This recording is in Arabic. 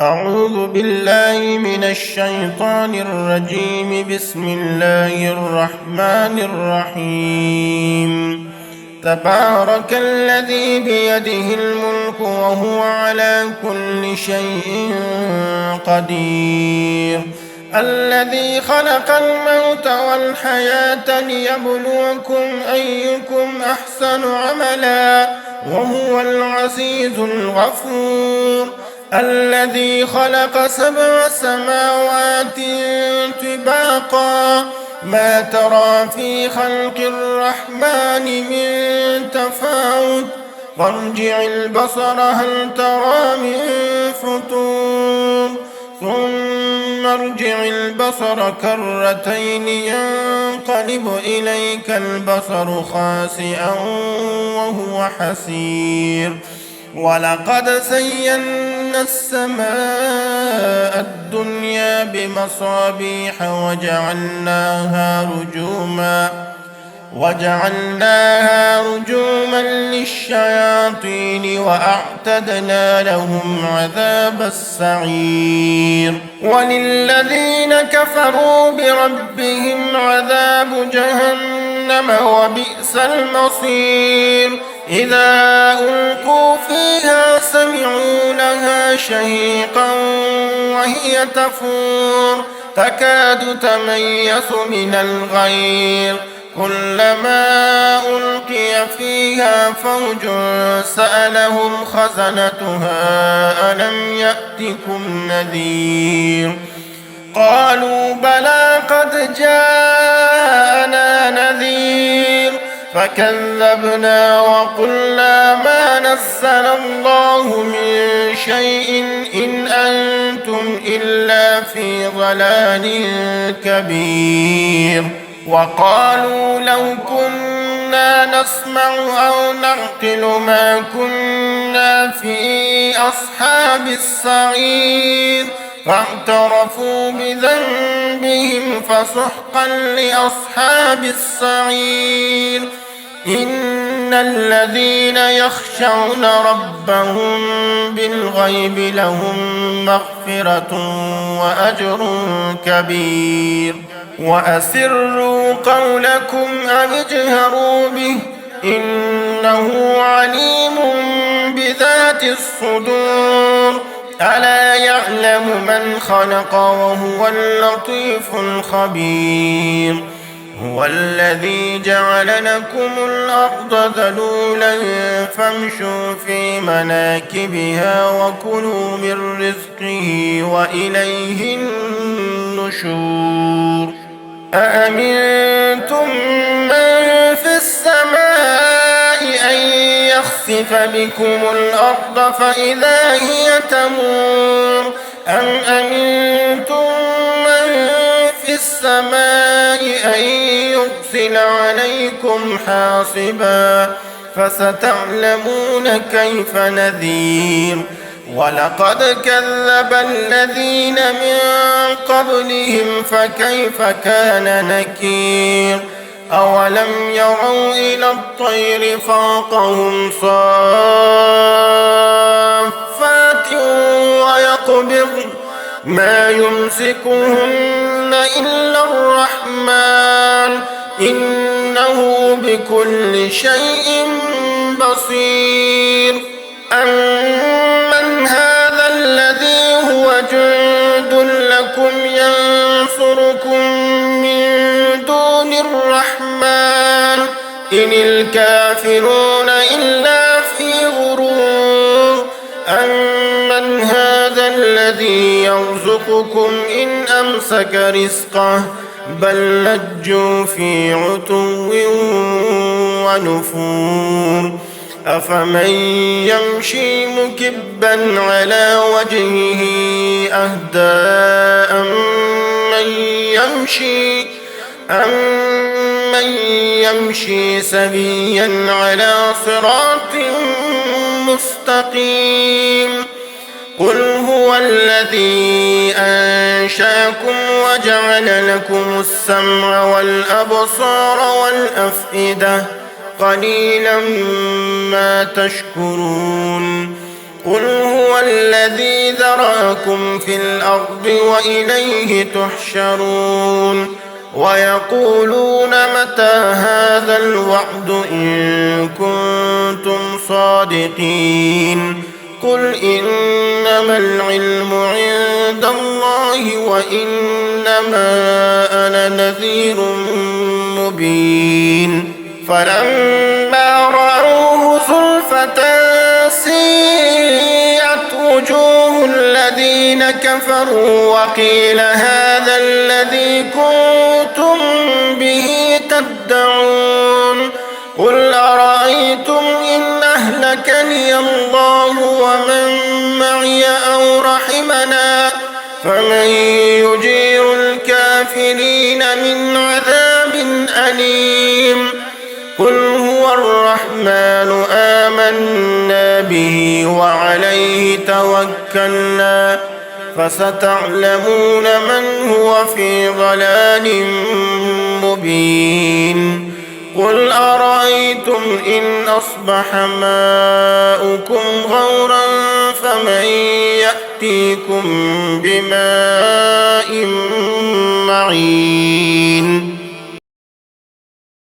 أعوذ بالله من الشيطان الرجيم. بسم الله الرحمن الرحيم. تبارك الذي بيده الملك وهو على كل شيء قدير. الذي خلق الموت والحياة ليبلوكم أيكم أحسن عملا وهو العزيز الغفور. الذي خلق 7 سماوات طباقا ما ترى في خلق الرحمن من تفاوت فارجع البصر هل ترى من فطور ثم ارجع البصر كرتين ينقلب إليك البصر خاسئا وهو حسير. ولقد زينا السماء الدنيا بمصابيح وجعلناها رجوما للشياطين وأعتدنا لهم عذاب السعير. وللذين كفروا بربهم عذاب جهنم وبئس المصير. إذا ألقوا فيها سمعوا لها شهيقا وهي تفور تكاد تميز من الغيظ كلما ألقي فيها فوج سألهم خزنتها ألم يأتكم نذير قالوا بلى قد جاءنا نذير فكذبنا وقلنا ما نزل الله من شيء إن أنتم إلا في ضلال كبير. وقالوا لو كنا نسمع أو نعقل ما كنا في أصحاب السعير فاعترفوا بذنبهم فسحقا لأصحاب السعير. إن الذين يخشون ربهم بالغيب لهم مغفرة وأجر كبير. وأسروا قولكم أو اجهروا به إنه عليم بذات الصدور. ألا يعلم من خلق وهو اللطيف الخبير. هو الذي جعل لكم الأرض ذلولا فامشوا في مناكبها وكلوا من رزقه وإليه النشور. أأمنتم من في السماء أن يخسف بكم الأرض فإذا هي تمور أم أمنتم من في السماء أن يرسل عليكم حاصبا فستعلمون كيف نذير. ولقد كذب الذين من قبلهم فكيف كان نكير. أولم يروا إلى الطير فوقهم صافات ويقبضن ما يمسكهن إلا الرحمن إنه بكل شيء بصير. أمن هذا الذي هو جند لكم ينصركم من دون الرحمن إن الكافرون إلا في غرور. أمن هذا الذي يرزقكم إن أمسك رزقه بل لجوا في عتو ونفور. أفمن يمشي مكبا على وجهه أهدى أمن يمشي سويا على صراط مستقيم. قل هو الذي أنشأكم وجعل لكم السمع والأبصار والأفئدة قليلا ما تشكرون. قل هو الذي ذرأكم في الأرض وإليه تحشرون ويقولون متى هذا الوعد إن كنتم صادقين قل إنما العلم عند الله وإنما أنا نذير مبين فلما رأوه زلفة سيئت وجوه الذين كفروا وقيل هذا الذي كنتم به تدعون قل أرأيتم إن أهلكني الله ومن معي أو رحمنا فمن يجير الكافرين من عذاب أليم قل هو الرحمن آمنا به وعليه توكلنا فستعلمون من هو في ضلال مبين قل أرأيتم إن أصبح ماؤكم غورا فمن يأتيكم بماء معين